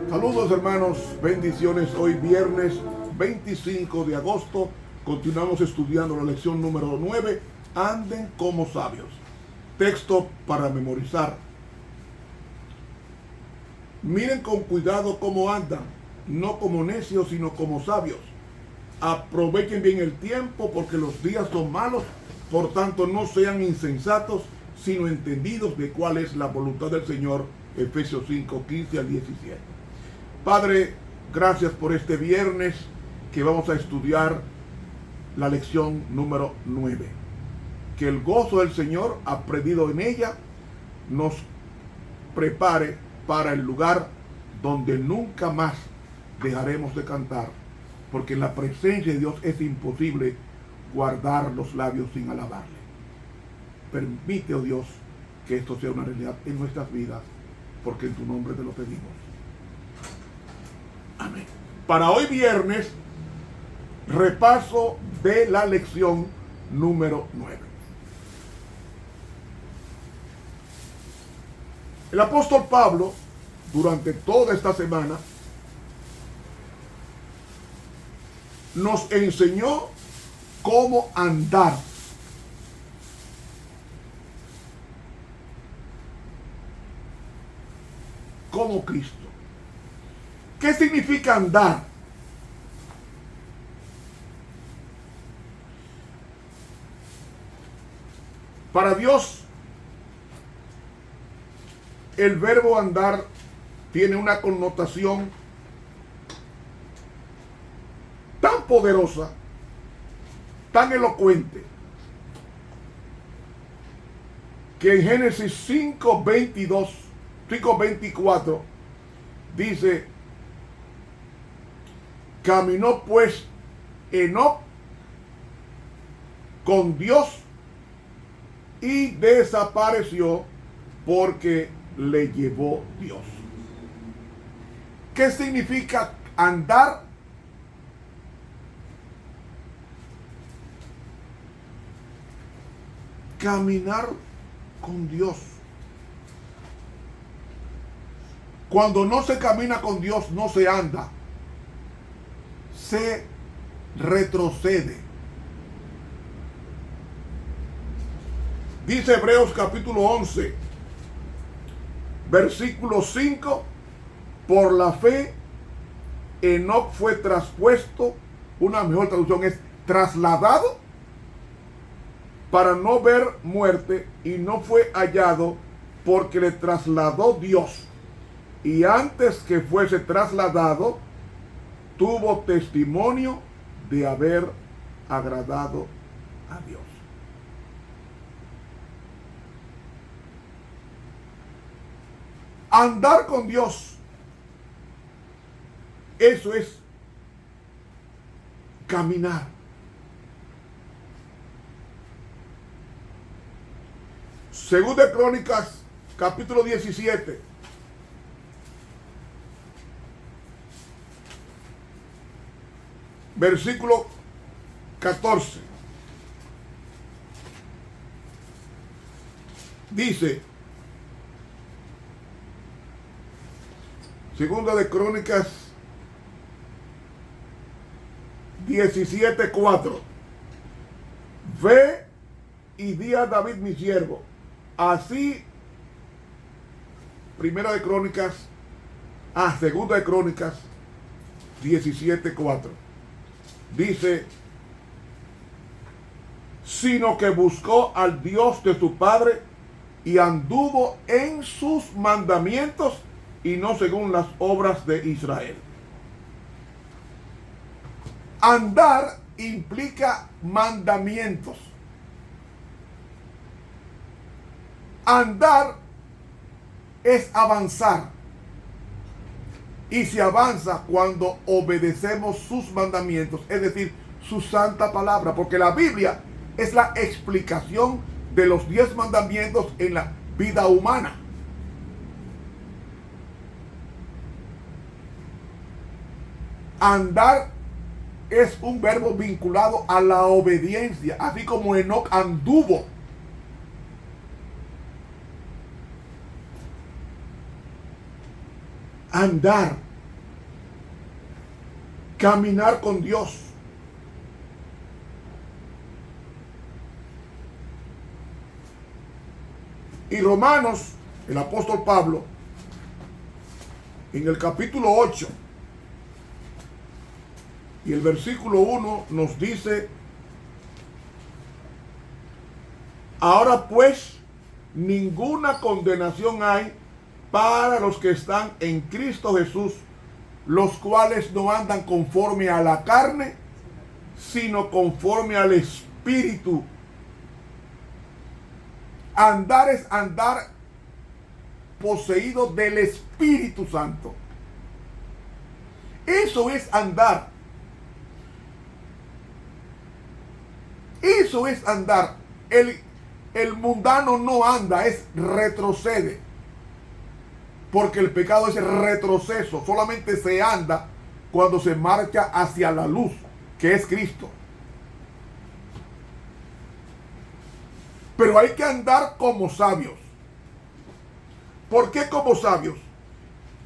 Saludos hermanos, bendiciones. Hoy viernes 25 de agosto continuamos estudiando la lección número 9, anden como sabios. Texto para memorizar. Miren con cuidado cómo andan, no como necios sino como sabios. Aprovechen bien el tiempo porque los días son malos, por tanto no sean insensatos sino entendidos de cuál es la voluntad del Señor. Efesios 5, 15 al 17. Padre, gracias por este viernes que vamos a estudiar la lección número 9. Que el gozo del Señor aprendido en ella nos prepare para el lugar donde nunca más dejaremos de cantar, porque en la presencia de Dios es imposible guardar los labios sin alabarle. Permite, oh Dios, que esto sea una realidad en nuestras vidas, porque en tu nombre te lo pedimos. Amén. Para hoy viernes, repaso de la lección número 9. El apóstol Pablo, durante toda esta semana, nos enseñó cómo andar. Como Cristo. ¿Qué significa andar? Para Dios, el verbo andar tiene una connotación tan poderosa, tan elocuente, que en Génesis 5:24 dice: caminó pues Enoc con Dios y desapareció porque le llevó Dios. ¿Qué significa andar? Caminar con Dios. Cuando no se camina con Dios, no se anda, se retrocede. Dice Hebreos capítulo 11, versículo 5, por la fe Enoc fue traspuesto, una mejor traducción es trasladado, para no ver muerte, y no fue hallado porque le trasladó Dios. Y antes que fuese trasladado, tuvo testimonio de haber agradado a Dios. Andar con Dios, eso es caminar. Segunda de Crónicas, capítulo 17. Versículo 14. Dice, Segunda de Crónicas 17:4. Ve y di a David mi siervo. Así, Segunda de Crónicas 17:4. Dice, sino que buscó al Dios de su padre y anduvo en sus mandamientos y no según las obras de Israel. Andar implica mandamientos. Andar es avanzar. Y se avanza cuando obedecemos sus mandamientos, es decir, su santa palabra, porque la Biblia es la explicación de los 10 mandamientos en la vida humana. Andar es un verbo vinculado a la obediencia, así como Enoc anduvo. Andar caminar con Dios. Y Romanos, el apóstol Pablo, en el capítulo 8 y el versículo 1 nos dice: ahora pues ninguna condenación hay para los que están en Cristo Jesús, los cuales no andan conforme a la carne, sino conforme al Espíritu. Andar es andar poseído del Espíritu Santo. Eso es andar. Eso es andar. El mundano no anda, retrocede. Porque el pecado es retroceso. Solamente se anda cuando se marcha hacia la luz, que es Cristo. Pero hay que andar como sabios. ¿Por qué como sabios?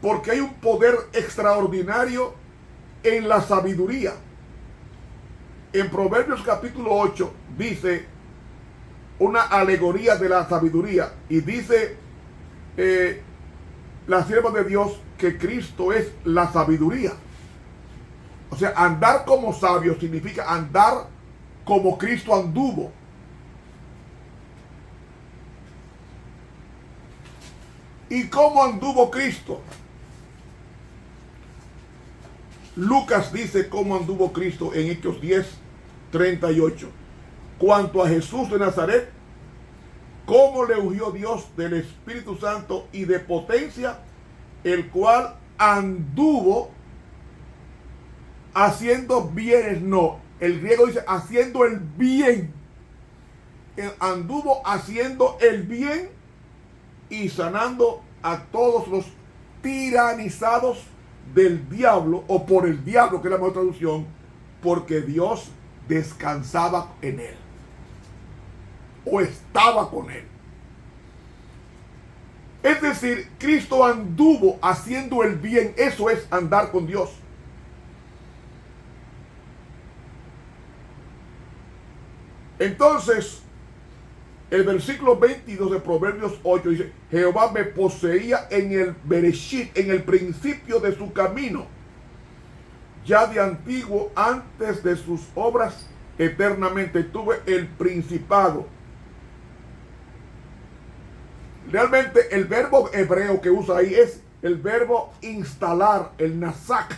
Porque hay un poder extraordinario en la sabiduría. En Proverbios capítulo 8 dice una alegoría de la sabiduría y dice la sierva de Dios que Cristo es la sabiduría. O sea, andar como sabio significa andar como Cristo anduvo. ¿Y cómo anduvo Cristo? Lucas dice cómo anduvo Cristo en Hechos 10:38. Cuanto a Jesús de Nazaret, cómo le ungió Dios del Espíritu Santo y de potencia, el cual anduvo haciendo bienes. No, el griego dice haciendo el bien. Anduvo haciendo el bien y sanando a todos los tiranizados del diablo, o por el diablo, que es la mejor traducción, porque Dios descansaba en él, o estaba con él. Es decir, Cristo anduvo haciendo el bien. Eso es andar con Dios. Entonces, el versículo 22 de Proverbios 8 dice: Jehová me poseía en el Bereshit, en el principio de su camino, ya de antiguo, antes de sus obras, eternamente tuve el principado. Realmente el verbo hebreo que usa ahí es el verbo instalar, el nasak.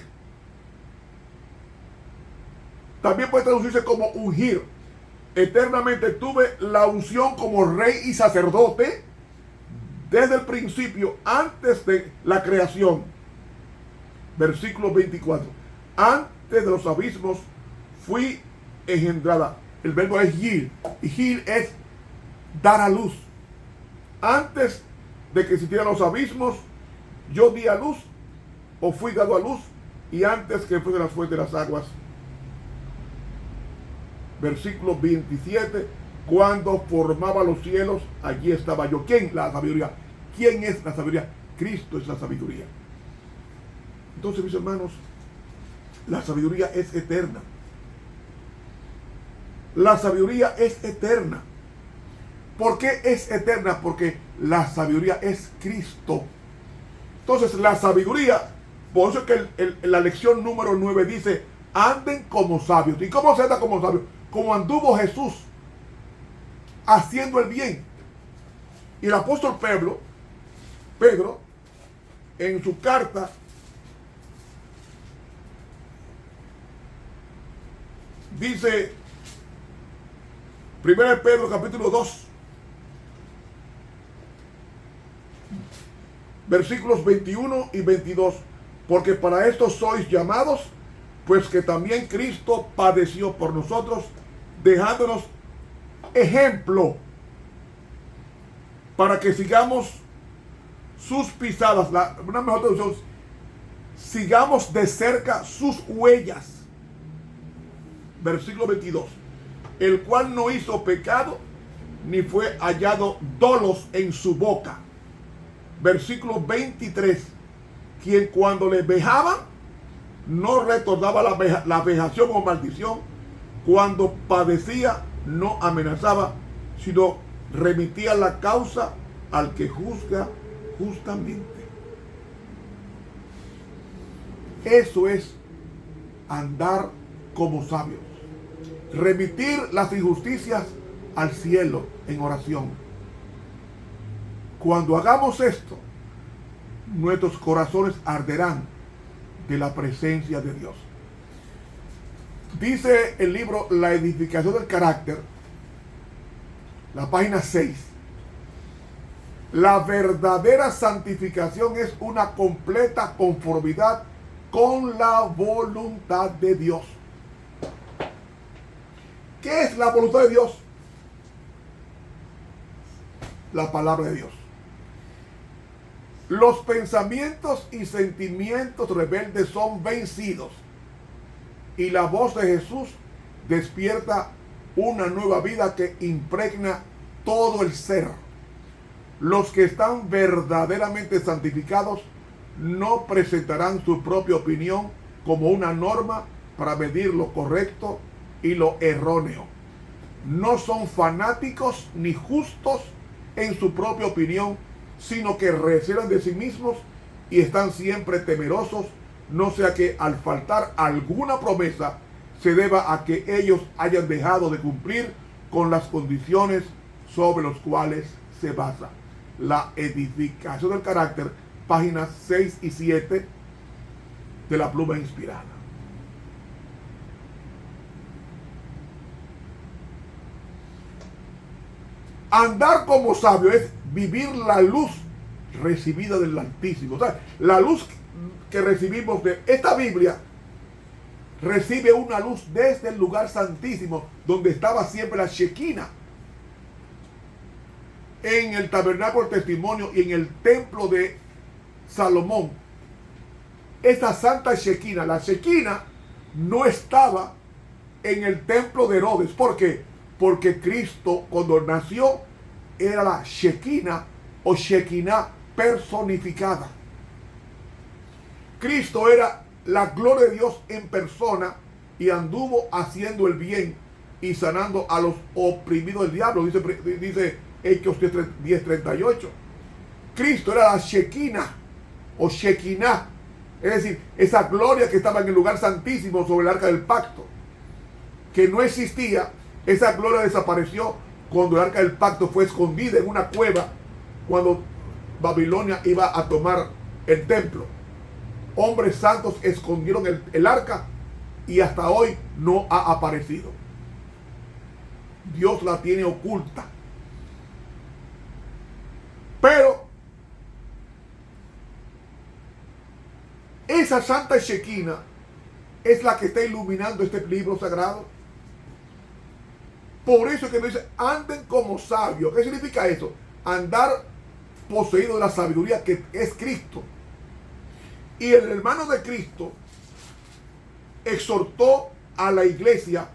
También puede traducirse como ungir. Eternamente tuve la unción como rey y sacerdote desde el principio, antes de la creación. Versículo 24. Antes de los abismos fui engendrada. El verbo es yir. Y yir es dar a luz. Antes de que existieran los abismos, yo di a luz, o fui dado a luz, y antes que fuese la fuente de las aguas. Versículo 27, cuando formaba los cielos, allí estaba yo. ¿Quién? La sabiduría. ¿Quién es la sabiduría? Cristo es la sabiduría. Entonces, mis hermanos, la sabiduría es eterna. La sabiduría es eterna. ¿Por qué es eterna? Porque la sabiduría es Cristo. Entonces, la sabiduría, por eso es que la lección número 9 dice: anden como sabios. ¿Y cómo se anda como sabios? Como anduvo Jesús, haciendo el bien. Y el apóstol Pedro, en su carta, dice, 1 Pedro capítulo 2, versículos 21 y 22, porque para esto sois llamados, pues que también Cristo padeció por nosotros, dejándonos ejemplo para que sigamos sus pisadas. Una mejor traducción: sigamos de cerca sus huellas. Versículo 22. El cual no hizo pecado, ni fue hallado dolos en su boca. Versículo 23. Quien cuando le vejaban, no recordaba la vejación o maldición. Cuando padecía, no amenazaba, sino remitía la causa al que juzga justamente. Eso es andar como sabios. Remitir las injusticias al cielo en oración. Cuando hagamos esto, nuestros corazones arderán de la presencia de Dios. Dice el libro La edificación del carácter, la página 6. La verdadera santificación es una completa conformidad con la voluntad de Dios. ¿Qué es la voluntad de Dios? La palabra de Dios. Los pensamientos y sentimientos rebeldes son vencidos y la voz de Jesús despierta una nueva vida que impregna todo el ser. Los que están verdaderamente santificados no presentarán su propia opinión como una norma para medir lo correcto y lo erróneo. No son fanáticos ni justos en su propia opinión, sino que recelan de sí mismos y están siempre temerosos, no sea que al faltar alguna promesa se deba a que ellos hayan dejado de cumplir con las condiciones sobre las cuales se basa. La edificación del carácter, páginas 6 y 7 de la pluma inspirada. Andar como sabio es vivir la luz recibida del Altísimo. O sea, la luz que recibimos de esta Biblia recibe una luz desde el lugar santísimo, donde estaba siempre la Shekinah, en el tabernáculo del testimonio y en el templo de Salomón. Esta santa Shekinah, la Shekinah, no estaba en el templo de Herodes. ¿Por qué? Porque Cristo, cuando nació, era la Shekinah o Shekinah personificada. Cristo era la gloria de Dios en persona y anduvo haciendo el bien y sanando a los oprimidos del diablo. Dice Hechos 10:38. Cristo era la Shekinah o Shekinah, es decir, esa gloria que estaba en el lugar santísimo sobre el arca del pacto, que no existía. Esa gloria desapareció cuando el arca del pacto fue escondida en una cueva cuando Babilonia iba a tomar el templo. Hombres santos escondieron el arca y hasta hoy no ha aparecido. Dios la tiene oculta. Pero esa santa Shekinah es la que está iluminando este libro sagrado. Por eso es que nos dice, anden como sabios. ¿Qué significa eso? Andar poseído de la sabiduría que es Cristo. Y el hermano de Cristo exhortó a la iglesia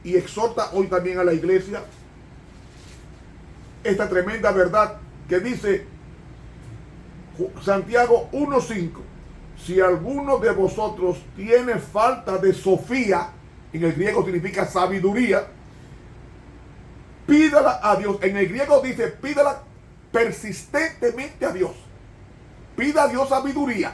y exhorta hoy también a la iglesia esta tremenda verdad que dice Santiago 1:5. Si alguno de vosotros tiene falta de sofía, en el griego significa sabiduría, pídala a Dios. En el griego dice, pídala persistentemente a Dios. Pida a Dios sabiduría,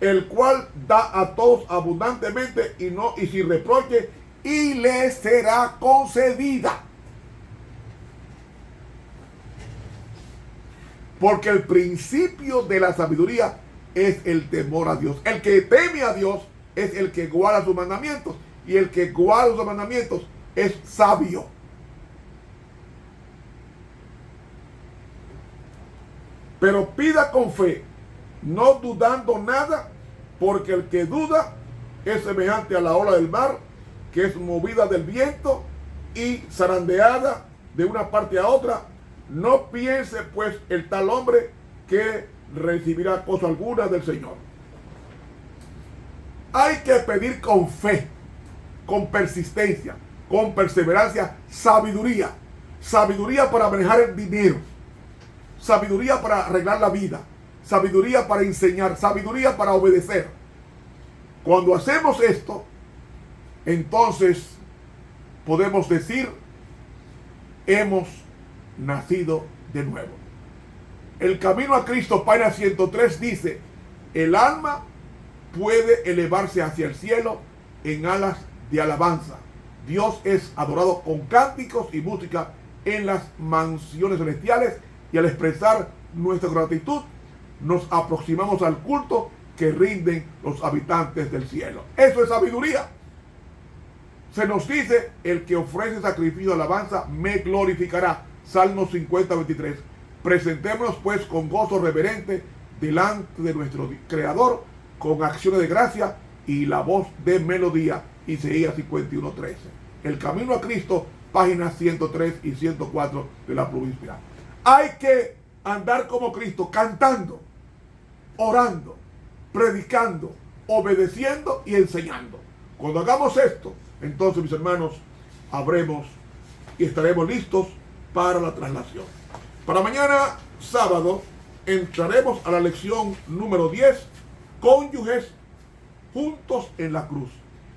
el cual da a todos abundantemente y sin reproche, y le será concedida. Porque el principio de la sabiduría es el temor a Dios. El que teme a Dios es el que guarda sus mandamientos, y el que guarda sus mandamientos es sabio. Pero pida con fe, no dudando nada, porque el que duda es semejante a la ola del mar, que es movida del viento y zarandeada de una parte a otra. No piense pues el tal hombre que recibirá cosa alguna del Señor. Hay que pedir con fe, con persistencia, con perseverancia, sabiduría. Sabiduría para manejar el dinero, sabiduría para arreglar la vida, sabiduría para enseñar, sabiduría para obedecer. Cuando hacemos esto, entonces podemos decir, hemos nacido de nuevo. El camino a Cristo, página 103, dice, el alma puede elevarse hacia el cielo en alas de alabanza. Dios es adorado con cánticos y música en las mansiones celestiales, y al expresar nuestra gratitud nos aproximamos al culto que rinden los habitantes del cielo. Eso es sabiduría. Se nos dice, el que ofrece sacrificio de alabanza me glorificará. Salmo 50:23. Presentémonos pues con gozo reverente delante de nuestro Creador, con acciones de gracia y la voz de melodía. Isaías 51:13. El camino a Cristo, páginas 103 y 104 de la pluma inspirada. Hay que andar como Cristo, cantando, orando, predicando, obedeciendo y enseñando. Cuando hagamos esto, entonces, mis hermanos, habremos y estaremos listos para la traslación. Para mañana, sábado, entraremos a la lección número 10, cónyuges juntos en la cruz.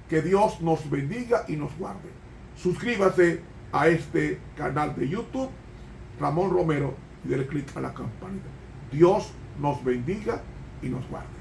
Que Dios nos bendiga y nos guarde. Suscríbase a este canal de YouTube, Ramón Romero, y dele clic a la campanita. Dios nos bendiga y nos guarde.